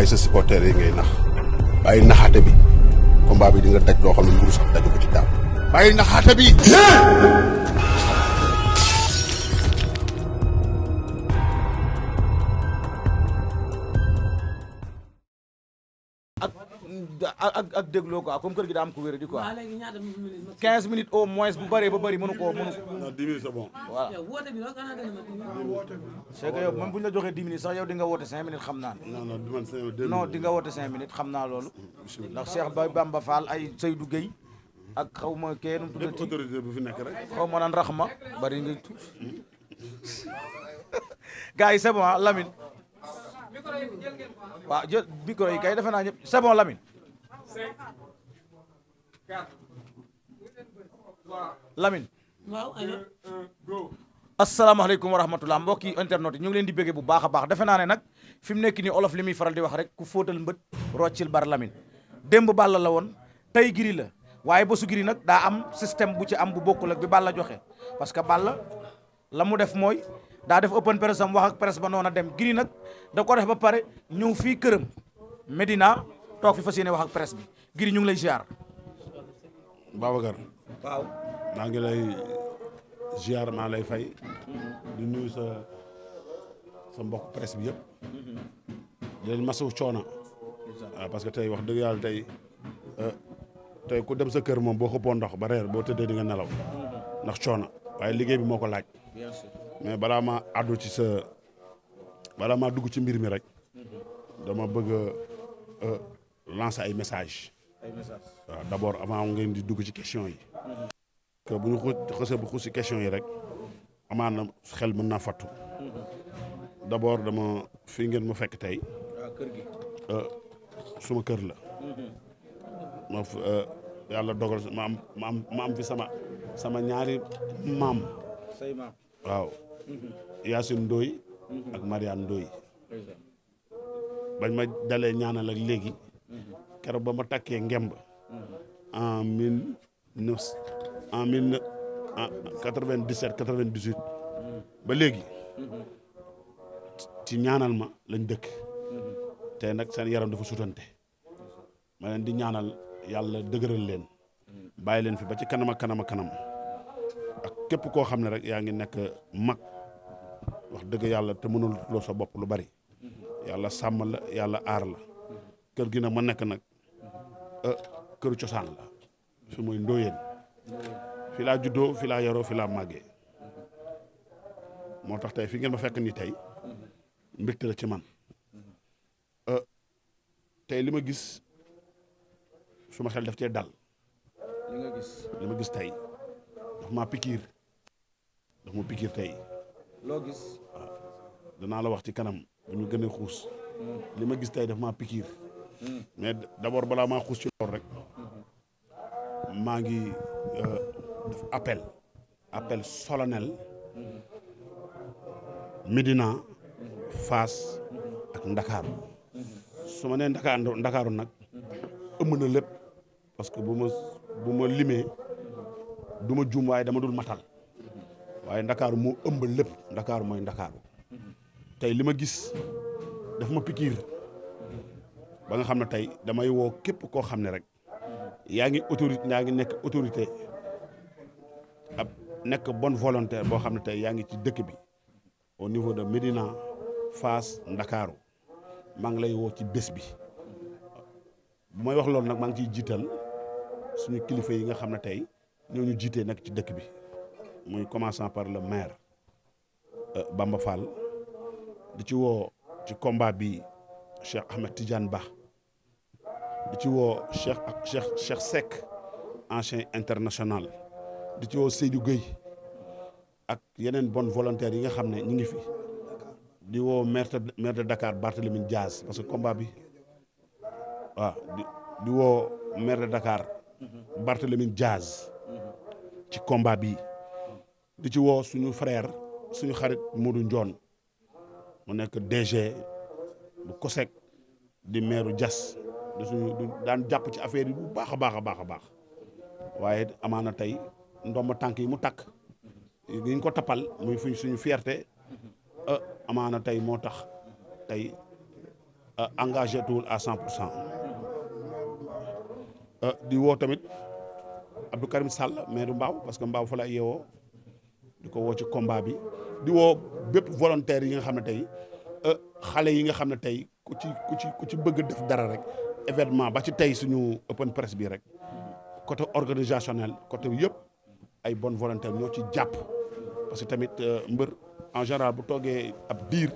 bàyyi sa supporter yi ngay nax bàyyi naxaate bi combat bi di nga daj loo xam ne mburu sax daju ko ci daal bàyyi naxaate bi. ak dégloo quoi comme kër gi daa am ko wér di quoi 15 minutes au moins bu bëree ba bëri mënu ko non 10 minutes c'est bon. voilà c'est que yow même bu ñu la joxee 10 minutes sax yow di nga woote 5 minutes xam naa ne non di nga woote 5 minutes xam naa loolu ndax Cheikh Bamba Fall ay Seydou Gueye ak xaw ma kee nu mu tuddati autorité bu fi nekk rek xaw ma naan raxma bari nga tuut gars yi c'est bon Lamine waaw jël micro yi kay defe naa ñëpp c'est bon Lamine Lamine asalaamaaleykum wa rahmatullah mbokki internet yi ñu ngi leen di béggee bu baax a baax defe naa ne nag fi mu nekk nii olof li muy faral di wax rek ku fóotal mbët roccil bar Lamine démb Balla la woon tey Gris la waaye bésu Gris nag daa am système bu ci am bu bokkul ak bi Balla joxe parce que Balla la mu def mooy daa def open press am wax ak presse ba noona dem Gris nag da ko def ba pare ñëw fii këram Medina toog fi fas yéene wax ak presse bi Gris ñu ngi lay ziar. Babacar waaw maa ngi lay ziar maa lay fay di nuyu sa mbokk presse bi yëpp di leen masawu coono waaw parce que tey wax dëgg yàlla tey ku dem sa kër moom boo xëppoo ndox ba reer boo tëddee di nga nelaw ndax coono waaye liggéey bi moo ko laaj mais balaa maa àddu ci balaa maa dugg ci mbir mi rek dama bëgg a lancer ay message waaw d'abord avant ngeen di dugg ci question yi que bu ñu xësee bu xuus ci question yi rek amaan na xel mën naa fattu d'abord dama fii ngeen ma fekk tey suma kër la ma yàlla dogal ma am fi sama ñaari maam waaw Yacine Ndoye ak Mariane Ndoye bañ ma dalee ñaanal ak léegi keroog ba ma takkee ngemb en 97 98 ba léegi ci ñaanal ma lañ dëkk te nag seen yaram dafa sutante ma leen di ñaanal yàlla dëgëral leen bàyyi leen fi ba ci kanam ak kanam ak kanam ak képp koo xam ne rek yaa ngi nekk mag wax dëgg yàlla te mënul loo sa bopp lu bari yàlla sàmm la yàlla aar la kër gi nag ma nekk nag këru cosaan la fi mooy Ndoyeen fi laa juddoo fi laa yaroo fi laa màggee moo tax tey fi ngeen ma fekk nii tey mbégte la ci man tey li ma gis suma xel daf cee dal li ma gis tey daf ma pikiir tey loo gis waaw danaa la wax ci kanam bu ñu gën a xuus li ma gis tey daf ma pikiir mais d'abord balaa maa xuus ci loolu rek maa ngi def appel solennel Médina Fass ak Ndakaaru su ma nee Ndakaaru nag ëmb na lépp parce que bu ma limee du ma juum waaye dama dul matal waaye Ndakaaru moo ëmb lépp Ndakaaru mooy Ndakaaru tey li ma gis daf ma pikiir ba nga xam ne tey damay woo képp koo xam ne rek yaa ngi nekk autorité ab nekk bonne volonté boo xam ne tey yaa ngi ci dëkk bi au niveau de Médina Fass Ndakaaru maa ngi lay woo ci bés bi bu may wax loolu nag maa ngi ciy jiital suñu kilifa yi nga xam ne tey ñoo ñu jiitee nag ci dëkk bi muy commençant par le maire Bamba Fall di ci woo ci combat bi Cheikh Ahmed Tidiane Ba di ci woo Cheikh Seck ancien international di ci woo Seydou Gueye ak yeneen bonne volontaire yi nga xam ne ñu ngi fi di woo maire de Dakar Barthélémy Diaz parce que combat bi waaw di woo maire de Dakar Barthélémy Diaz ci combat bi di ci woo suñu frère suñu xarit Modou Ndione mu nekk DG bu COSEC di maire Diass du daan jàpp ci affaire yi bu baax a baax waaye amaana tey ndomba tànk yi mu takk yi ñu ko tappal muy suñu fierté amaana tey moo tax tey engagé tuwul à 100%. di woo tamit Abdou Karim Sall maire Mbao parce que Mbao fa la yeewoo di ko woo ci combat bi di woo bépp volontaire yi nga xam ne tey xale yi nga xam ne tey ku ci bëgg def dara rek événement ba ci tey suñu open press bi rek côté organisationnel côté yëpp ay bonne volontaire ñoo ci jàpp parce que tamit mbër en général bu toogee ab diir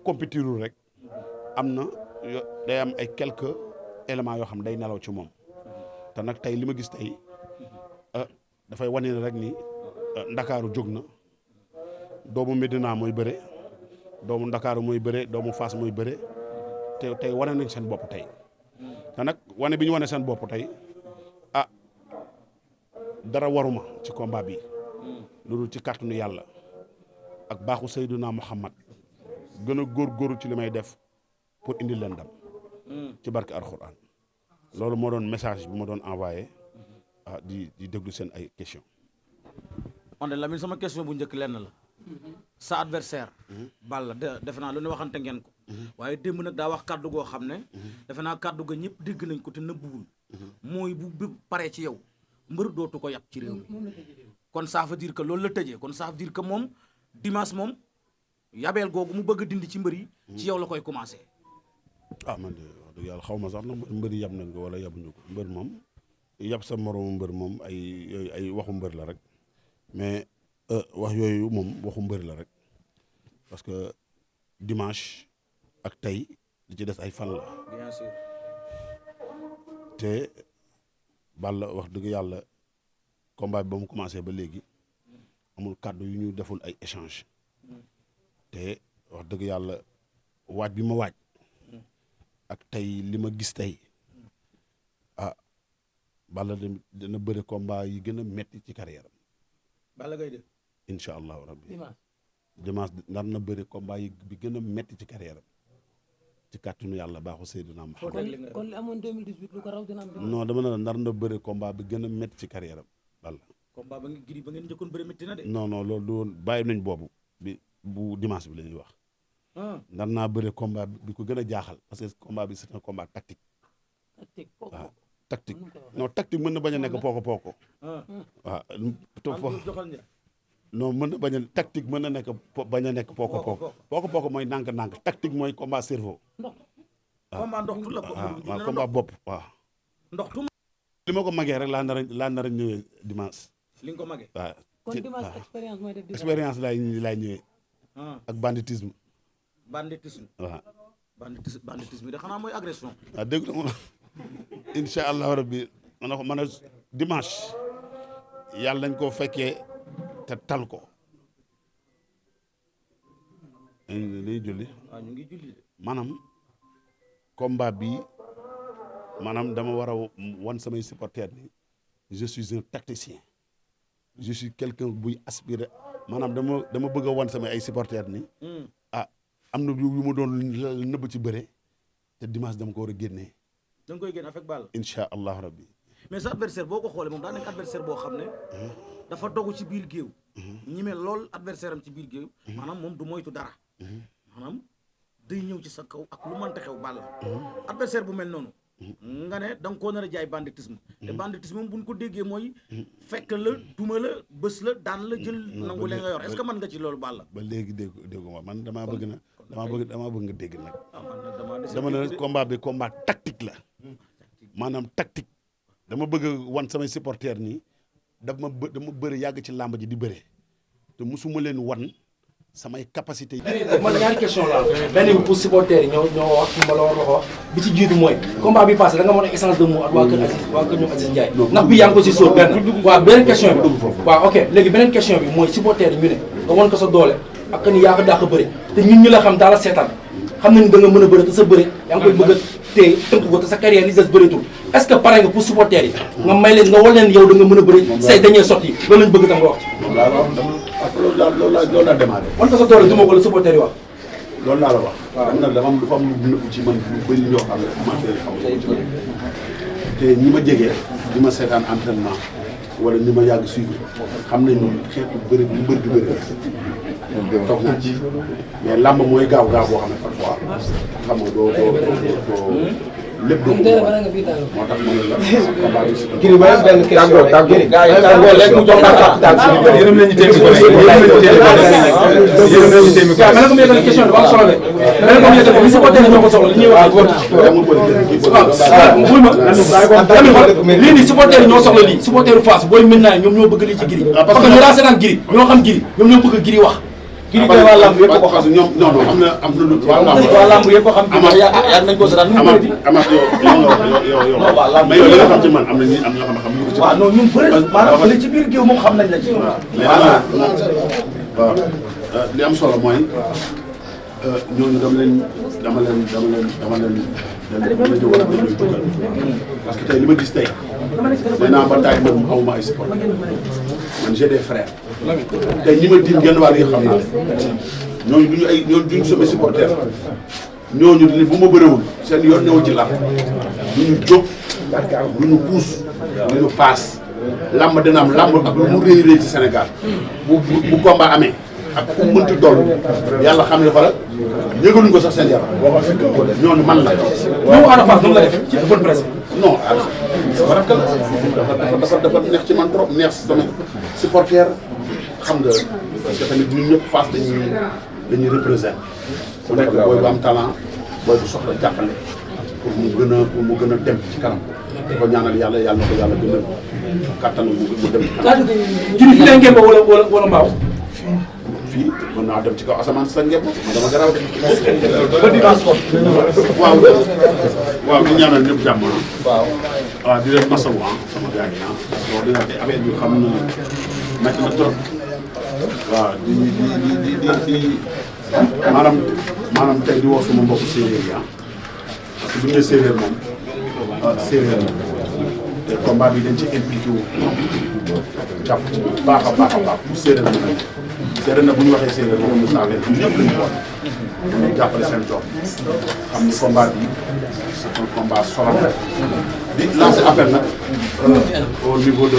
compétirul rek am na day am ay quelques éléments yoo xam day nelaw ci moom te nag tey li ma gis tey dafay wane ne rek ni Ndakaaru jóg na doomu Medina mooy bëre doomu Ndakaaru mooy bëre doomu Fass mooy bëre te tey wane nañ seen bopp tey te nag wane bi ñu wane seen bopp tey dara waruma ci combat bi loolu ci kàttanu yàlla ak baaxu Seydina Muhammad gën a góorgóorlu ci li may def pour indi leen ndam ci barke Alxuraan loolu moo doon message bi ma doon envoyé di déglu seen ay question man de Lamine sama question bu njëkk lenn la sa adversaire Balla defe naa lu ne waxante ngeen ko waaye démb nag daa wax kàddu goo xam ne defe naa kàddu ga ñëpp dégg nañ ko te nëbbuwul mooy bu paree ci yow mbër dootu ko yàpp ci réew mi kon ça veut dire que loolu la tëjee kon ça veut dire que moom dimanche moom yabeel googu mu bëgg a dindi ci mbër yi ci yow la koy commencé man de wax dëgg yàlla xaw ma sax na mbër yi yab nañ ko wala yabuñu ko mbër moom yab sa moroomu mbër moom ay waxu mbër la rek mais wax yooyu moom waxu mbër la rek parce que dimanche ak tey li ci des ay fan la bien sûr te Balla wax dëgg yàlla combat bi ba mu commencé ba léegi amul kàddu yu ñu deful ay échange te wax dëgg yàlla waaj bi ma waaj ak tey li ma gis tey Balla dana bëri combat yi gën a metti ci carrière am Balla Gaye de incha allahu rabbi dimanche nar na bëri combat yi bi gën a metti ci carrière am ci kàttanu yàlla baaxu Seydina Muhammad kon li amoon 2018 lu ko raw dina am non dama ne nar na bëri combat bi gën a metti ci carrière am Balla combat ba ngeen njëkkoon bëri metti na de non loolu du woon bàyyi nañ boobu bu dimanche bi la ñuy wax nar naa bëri combat bi ko gën a jaaxal parce que combat bi c'est un combat tactique waaw tactique non tactique mën na bañ a nekk pooko waaw non mën na bañ a tactique mën na nekk bañ a nekk pooko mooy nànk-nànk tactique mooy combat cerveau combat ndoxtu la waaw combat bopp waaw ndoxtu li ma ko magee rek laa nar a ñëwee dimanche li nga ko magee waaw kon dimanche expérience mooy def expérience laay ñëwee ak banditisme waaw banditisme de xanaa mooy agression waaw dégg na ma incha allahu rabbi man a dimanche yàlla nañ koo fekkee te tal ko dañuy julli waaw ñu ngi julli de maanaam combat bi maanaam dama war a wan samay supporters ni je suis un tacticien je suis quelqu'un buy aspirer maanaam dama bëgg a wan samay ay supporters ni am na yu mu doon nëbb ci bëre te dimanche dama ko war a génnee. da nga koy génne avec Balla. incha allahu rabbi. mais sa adversaire boo ko xoolee moom daa nekk adversaire boo xam ne. dafa dogu ci biir géew. ñi mel lool adversaire am ci biir géew. maanaam moom du moytu dara. maanaam day ñëw ci sa kaw ak lu mënta xew Balla. adversaire bu mel noonu. nga ne da nga koo nar a jaay banditisme. te banditisme moom bu ñu ko déggee mooy. fekk la duma la bës la daan la jël. nangu leen nga yor est-ce que mën nga ci loolu Balla. ba léegi déggu ma man damaa bëgg nga dégg nag. man dama ne combat bi combat tactique la. maanaam tactique. dama bëgg wan samay supporters nii dama bëri yàgg ci làmb ji di bëre te musuma leen wan samay capacité yi. man ñaari question la benn bi pour supporters yi ñoo wax ma la war a wax bi ci jiitu mooy combat bi passé da nga mën a échange de mots ak waa kër ñoom Aziz Ndiaye ndax bi yaa ngi ko si sóor benn waaw beneen question bi waaw ok léegi beneen question bi mooy supporters yi ñu ne nga wan ko sa doole ak ni yaa ko dàq bëre te ñun ñu la xam daal la seetaan xam nañu da nga mën a bëre te sa bëre yaa ngi koy bëgg a téye tënk ko te sa carrière li des bëreetul est-ce que pare nga pour supporters yi nga may leen nga wan leen yow da nga mën a bëre say dañee sotti loolu lañ bëgg tam nga wax loolu laa démarré. wan ko sa doole duma ko la supporters yi wax loolu laa la wax. waaw nag dafa am lu nëbb ci man lu bëri ñoo xam ne amateur yi xam te ñi ma jege di ma seetaan entraînement wala ni ma yàgg suivre xam nañ ni xeetu bëri bu mbër di bëri toog naa ci mais làmb mooy gaaw boo xam ne parfois xam nga doo lépp doo ko moo tax ma ne la combat bi Gris ba benn question tàggoo léegi mu jox capital si yërëm lañu téemi ko mais nag mu yëgal question bi am solo de mais nag mu yëgal li supporter ñoo ko soxla li ñuy wax lii nii supporter ñoo soxla lii supporteru Fass booy mën naa ñoom ñoo bëgg lii ci Gris parce que ñu daa seetaan Gris ñoo xam Gris ñoom ñoo bëgg Gris wax Gris de waa lamb yëpp ko xam ñoom non am na lu waa lamb yëpp ko xam yaa nañ ko seetaan amaat yow mais yow li nga xam ci man am na ñoo xam ne xamuñu ko ci waaw non ñun bëri maanaam bëri ci biir géew moom xam nañ la ci waaw li am solo mooy ñooñu dama leen war a dugal parce que tey li ma gis tey nee naa ba taay man awma ay support man j'ai des frères tey ñi ma diim genn wàll yi xam naa ñooñu duñu sama supporter ñooñu li bu ma bëriwul seen yoon ñëw ci làmb duñu jóg duñu puus duñu paas làmb dina am làmb ak lu mu réy ci Sénégal bu combat amee ak ku mënti dool yàlla xam ne fa la yëgaluñ ko sax seen yaram ñooñu man la ñoom Ada Fass noonu la def ci bonne presse non sama rakk la dafa neex ci man trop neex si sama supporter xam nga parce que tamit ñun ñëpp Fass dañuy représenter ku nekk booy bu am talent booy bu soxla jàppale pour mu gën a dem ci kanam di ko ñaanal yàlla na ko yàlla gën a kattan mu dem ci kanam Gris fi leen ngeen ba wala mbaaw fii mën naa dem ci kaw asamaan sa ngeen dama garaaw de. ba dimanche ko waaw di ñaanal ñëpp jàmm waaw di leen masawu sama gars yi wax dëgg yàlla affaire bi xam na métti na trop waaw di maanaam tey di woo suma mbokku séeréer yi parce que bu ñu nee séeréer moom séeréer la te combat bi dañ ci impliqué wu jàpp ci baax a baax pour séeréer na nag séeréer na bu ñu waxee séeréer moom Moussa Wade ñëpp lañu ko dañuy jàppale seen doom xam ni combat bi c'est un combat solennel di lancer appel nag au niveau de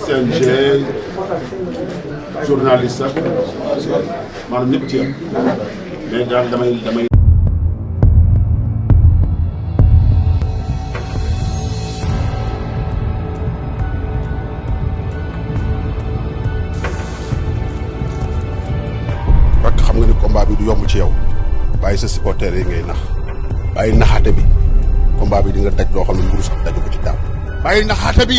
CNG journaliste ak maanaam ñëpp ci yam mais daal damay rak xam nga ni combat bi du yomb ci yow bàyyi sa supporter yi ngay nax bàyyi naxaate bi combat bi di nga daj loo xam ne mburu sax daju ko ci daal bàyyi naxaate bi